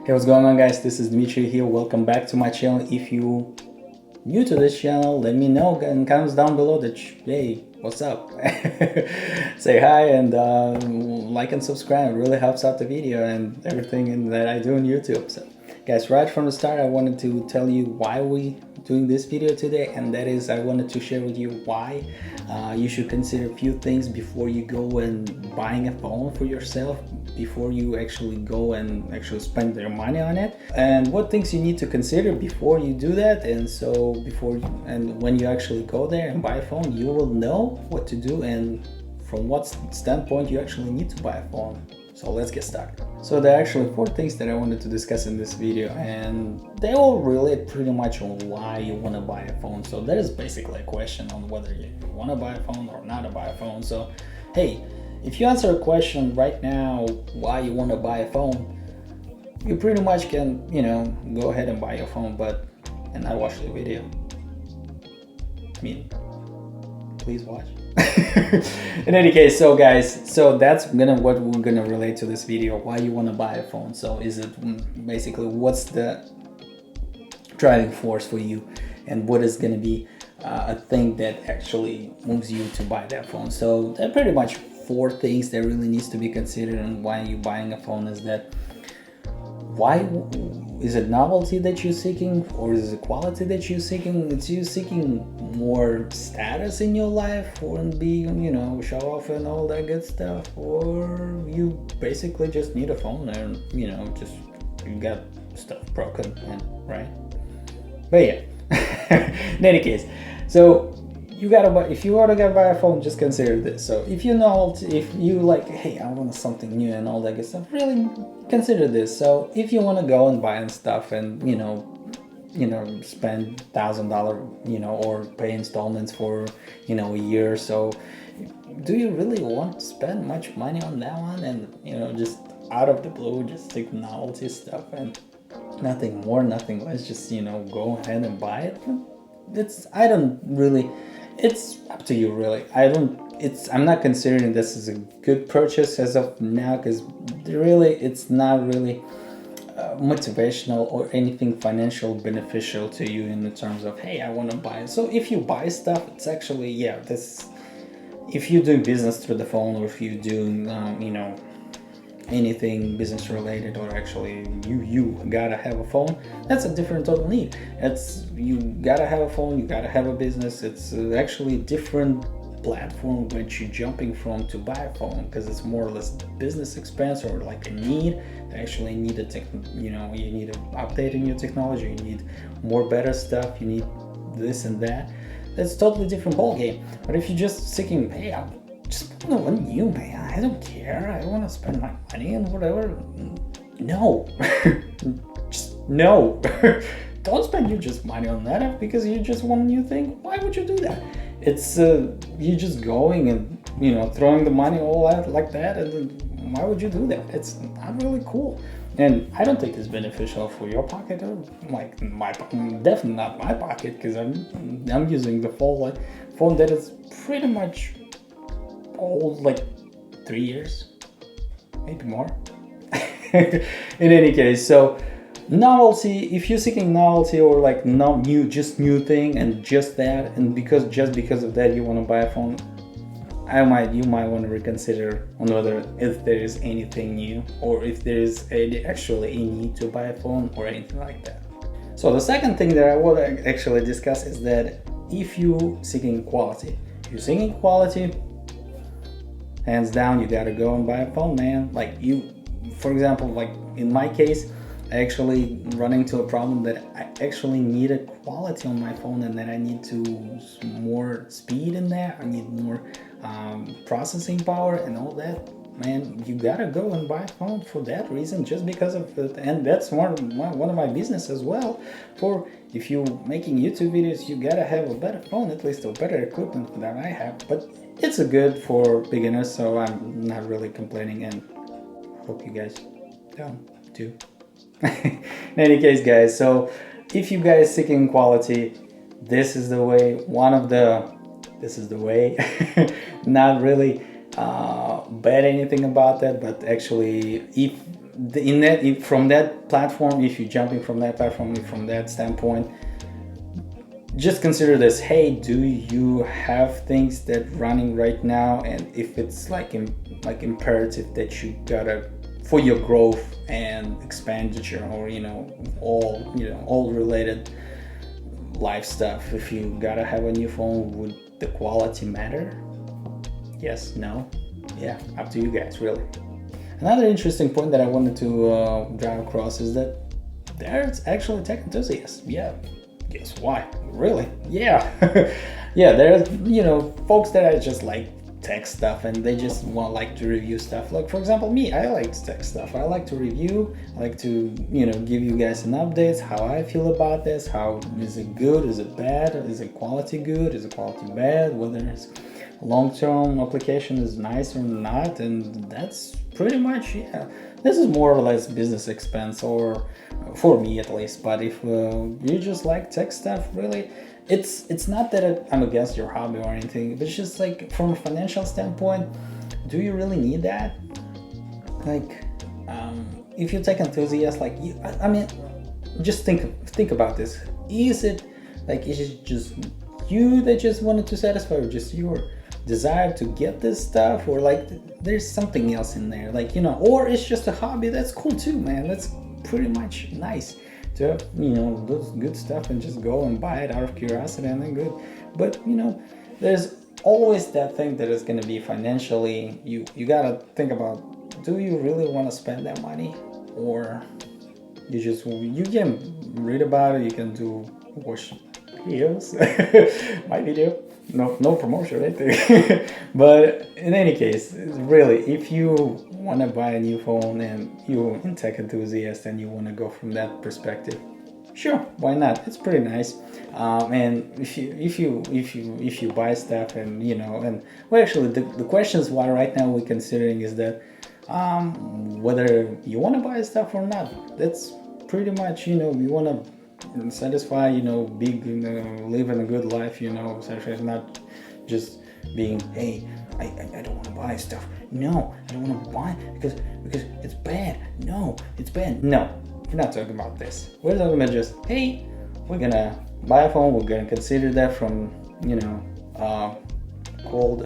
Hey, what's going on, guys? This is Dmitry here. Welcome back to my channel. If you new to this channel, let me know in comments down below that hey, what's up? Say hi and like and subscribe. It really helps out the video and everything that I do on YouTube. So guys, right from the start I wanted to tell you why we doing this video today, and that is I wanted to share with you why you should consider a few things before you go and buying a phone for yourself, before you actually go and actually spend your money on it, and what things you need to consider before you do that. And so and when you actually go there and buy a phone, you will know what to do and from what standpoint you actually need to buy a phone. So let's get started. So there are actually 4 things that I wanted to discuss in this video, and they all relate pretty much on why you want to buy a phone. So that is basically a question on whether you want to buy a phone or not to buy a phone. So hey, if you answer a question right now why you want to buy a phone, you pretty much can, go ahead and buy your phone, and not watch the video. I mean, please watch. In any case, so guys, so that's what we're gonna relate to this video, why you want to buy a phone. So is it basically what's the driving force for you, and what is gonna be a thing that actually moves you to buy that phone. So there are pretty much 4 things that really needs to be considered on why you're buying a phone. Is that why is it novelty that you're seeking, or is it quality that you're seeking? It's you seeking more status in your life, or be show off and all that good stuff, or you basically just need a phone and just you got stuff broken, and right? But yeah, in any case, so you gotta buy, if you want to buy a phone, just consider this. So if you like, hey, I want something new and all that good stuff, really consider this. So if you want to go and buy and stuff and spend $1,000 or pay installments for a year or so, do you really want to spend much money on that one? And just out of the blue, just take novelty stuff and nothing more, nothing less, just go ahead and buy it. It's up to you, really. I'm not considering this as a good purchase as of now, because really it's not really motivational or anything financial beneficial to you in the terms of, hey, I want to buy it. So if you buy stuff, it's actually, if you're doing business through the phone, or if you're doing anything business related, or actually you gotta have a phone, that's a different total need. You gotta have a phone, you gotta have a business. It's actually a different platform which you're jumping from to buy a phone, because it's more or less business expense, or like a need. Actually need you need to update in your technology, you need more better stuff, you need this and that. That's a totally different ball game. But if you're just seeking, hey, I just want one new, man, I don't care, I want to spend my money and whatever, no. Just no. Don't spend your just money on that because you just want a new thing. Why would you do that? It's you just going and throwing the money all out like that, and why would you do that? It's not really cool, and I don't think it's beneficial for your pocket, or like definitely not my pocket, because I'm using the phone that is pretty much old, like 3 years, maybe more. In any case, so novelty, if you're seeking novelty, or like just new thing and just that, and because of that you want to buy a phone, you might want to reconsider on whether if there is anything new, or if there is actually a need to buy a phone or anything like that. So the second thing that I want to actually discuss is that if you're seeking quality, hands down, you gotta go and buy a phone, man. Like for example, like in my case, I actually run into a problem that I actually need a quality on my phone, and that I need more speed in there. I need more processing power and all that. Man, you gotta go and buy a phone for that reason, just because of it. And that's one of my business as well. For if you're making YouTube videos, you gotta have a better phone, at least a better equipment than I have. But it's a good for beginners, so I'm not really complaining, and hope you guys don't too. In any case, guys, so if you guys seeking quality, this is the way. This is the way. Not really bet anything about that, but actually, if from that platform, if you're jumping from that platform, from that standpoint, just consider this. Hey, do you have things that running right now, and if it's like imperative that you gotta, for your growth and expenditure, or all related life stuff, if you gotta have a new phone, would the quality matter? Yes, no, yeah, up to you guys, really. Another interesting point that I wanted to drive across is that there's actually tech enthusiasts. Yeah, guess why? Really? Yeah. Yeah, there's folks that are just like tech stuff, and they just want like to review stuff. Like, for example, me, I like tech stuff. I like to review. I like to give you guys an updates, how I feel about this. How is it good? Is it bad? Is it quality good? Is it quality bad? Whether it's long-term application is nice or not. And that's pretty much, yeah, this is more or less business expense, or for me at least. But if you just like tech stuff, really, it's not that I'm against your hobby or anything, but it's just like, from a financial standpoint, do you really need that? Like, if you tech enthusiast, like, I mean, just think about this. Is it just you that just wanted to satisfy, or just your desire to get this stuff, or like there's something else in there, like, or it's just a hobby? That's cool too, man. That's pretty much nice to have, those good stuff and just go and buy it out of curiosity, and then good. But there's always that thing that is going to be financially, you gotta think about, do you really want to spend that money? Or you can read about it, you can watch videos, my video, no promotion or anything. But in any case, really, if you want to buy a new phone and you're a tech enthusiast and you want to go from that perspective, sure, why not? It's pretty nice. And if you buy stuff, and well, actually, the questions why right now we're considering is that whether you want to buy stuff or not. That's pretty much, you want to satisfy, big, living a good life, satisfy, not just being, hey, I don't want to buy stuff. No, I don't want to buy because it's bad. No, it's bad. No, we're not talking about this. We're talking about just, hey, we're gonna buy a phone. We're gonna consider that from cold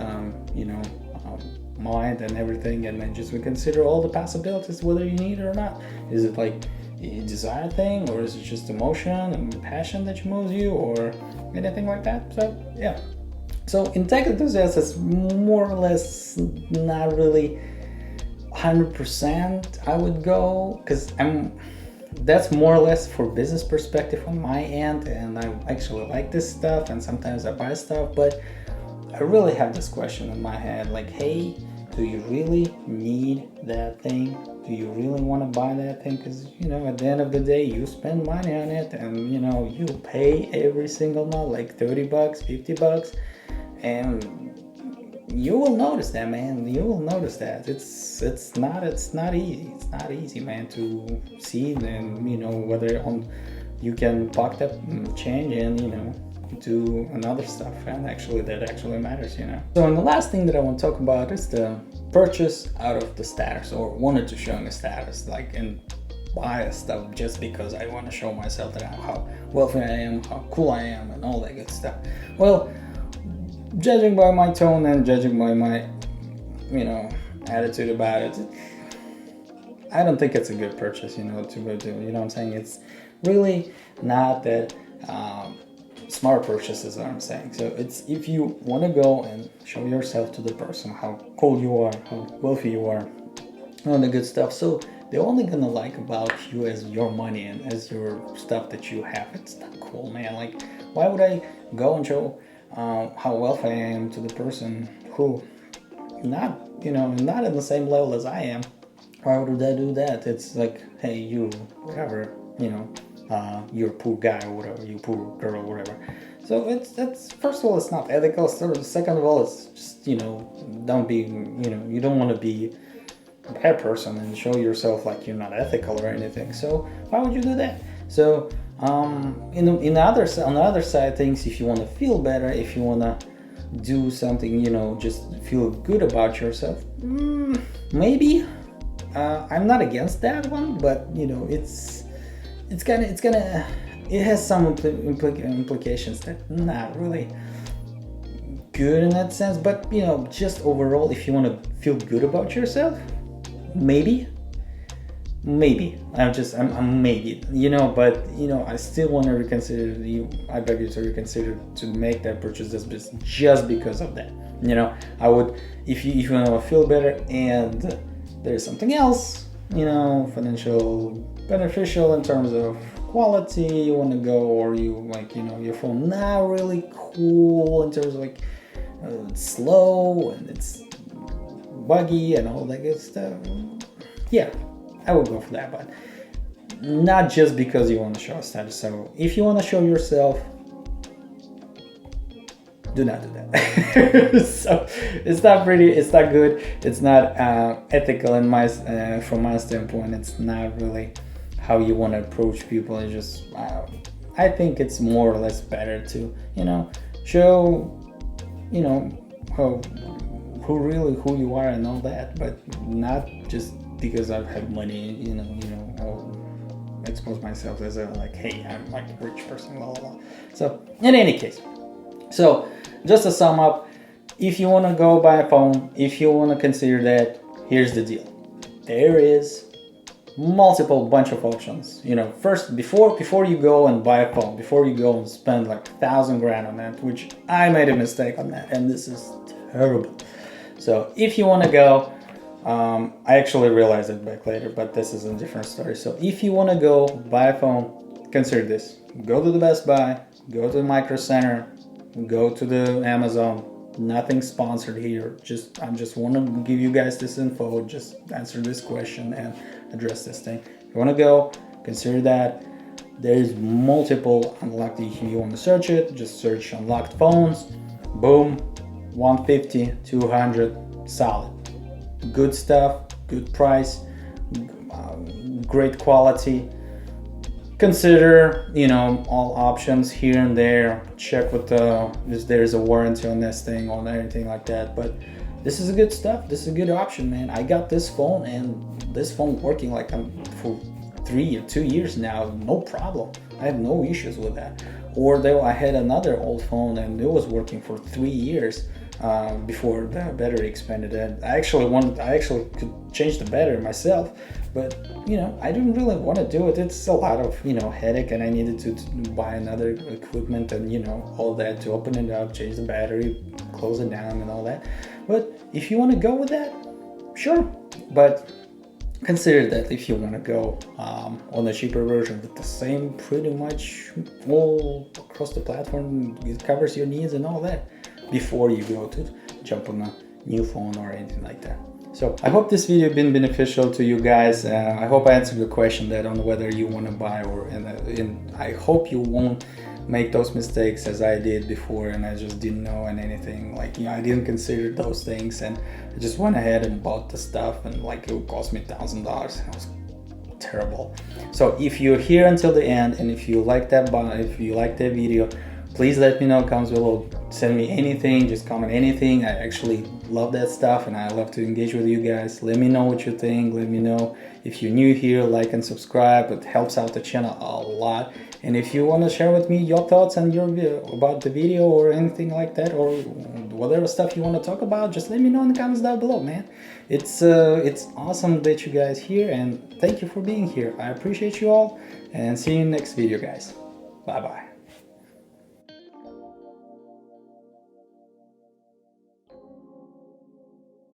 mind and everything, and then just we consider all the possibilities, whether you need it or not. Is it like a desire thing, or is it just emotion and passion that moves you, or anything like that? So yeah. So in tech enthusiasts, it's more or less not really 100% I would go, because that's more or less for business perspective on my end, and I actually like this stuff, and sometimes I buy stuff, but I really have this question in my head, like, hey, do you really need that thing? Do you really want to buy that thing? Because, at the end of the day, you spend money on it, and, you pay every single month, like $30, $50, and you will notice that, man. You will notice that. It's not easy. It's not easy, man, to see, and, whether you can pocket that change and, do another stuff, and that actually matters. So, and the last thing that I want to talk about is the purchase out of the status, or wanted to show a status, like, and buy stuff just because I want to show myself that how wealthy I am, how cool I am, and all that good stuff. Well, judging by my tone and judging by my attitude about it, I don't think it's a good purchase, to do. You know what I'm saying? It's really not that smart purchases, what I'm saying. So it's, if you want to go and show yourself to the person how cool you are, how wealthy you are, all the good stuff. So they're only gonna like about you as your money and as your stuff that you have. It's not cool, man. Like, why would I go and show how wealthy I am to the person who not in the same level as I am? Why would I do that? It's like, hey, you, whatever, you're a poor guy or whatever, you poor girl or whatever. So that's first of all, it's not ethical. Second of all, it's just, don't be, you don't want to be a bad person and show yourself like you're not ethical or anything. So why would you do that? So on the other side of things, if you want to feel better, if you want to do something, just feel good about yourself, maybe I'm not against that one, but you know, it has some implications that not really good in that sense. But you know, just overall, if you want to feel good about yourself, maybe I'm maybe, you know, but you know, I still want to reconsider you. I beg you to reconsider to make that purchase just because of that. You know, I would, if you want to feel better and there's something else, you know, financial beneficial in terms of quality you want to go, or you like, you know, your phone not really cool in terms of like it's slow and it's buggy and all that good stuff, yeah, I would go for that, but not just because you want to show a status. So if you want to show yourself, do not do that. So it's not pretty, it's not good, it's not ethical in my from my standpoint. It's not really how you want to approach people. It's just I think it's more or less better to, you know, show, you know, who you are and all that, but not just because I have money, you know, I'll expose myself as a like, hey, I'm like a rich person, blah blah blah. So in any case, so just to sum up, if you want to go buy a phone, if you want to consider that, here's the deal: there is multiple bunch of options. You know, first before you go and buy a phone, before you go and spend like 1,000 grand on that, which I made a mistake on that, and this is terrible. So if you want to go, I actually realized it back later, but this is a different story. So if you want to go buy a phone, consider this: go to the Best Buy, go to the Micro Center, go to the Amazon. Nothing sponsored here. I just want to give you guys this info. Just answer this question and address this thing. If you want to go, consider that. There's multiple unlocked. If you want to search it, just search unlocked phones. Boom, 150, 200, solid. Good stuff, good price, great quality. Consider, you know, all options here and there. Check with if there's a warranty on this thing or anything like that. But this is a good stuff. This is a good option, man. I got this phone, and this phone working like for 3 or 2 years now, no problem. I have no issues with that. Or though I had another old phone and it was working for 3 years before the battery expanded. And I actually could change the battery myself, but you know, I didn't really want to do it. It's a lot of, you know, headache, and I needed to buy another equipment and, you know, all that to open it up, change the battery, close it down and all that. But if you want to go with that, sure, but consider that if you want to go on a cheaper version with the same pretty much all across the platform, it covers your needs and all that, before you go to jump on a new phone or anything like that. So I hope this video has been beneficial to you guys. I hope I answered the question that on whether you want to buy, or I hope you won't make those mistakes as I did before, and I just didn't know and anything, like, you know, I didn't consider those things, and I just went ahead and bought the stuff, and like it would cost me $1,000. It was terrible. So if you're here until the end, and if you like that video, please let me know, comments below. Send me anything, just comment anything. I actually love that stuff, and I love to engage with you guys. Let me know what you think. Let me know if you're new here, like and subscribe. It helps out the channel a lot. And if you want to share with me your thoughts and your about the video or anything like that, or whatever stuff you want to talk about, just let me know in the comments down below, man. It's awesome that you guys here, and thank you for being here. I appreciate you all, and see you in the next video, guys. Bye bye.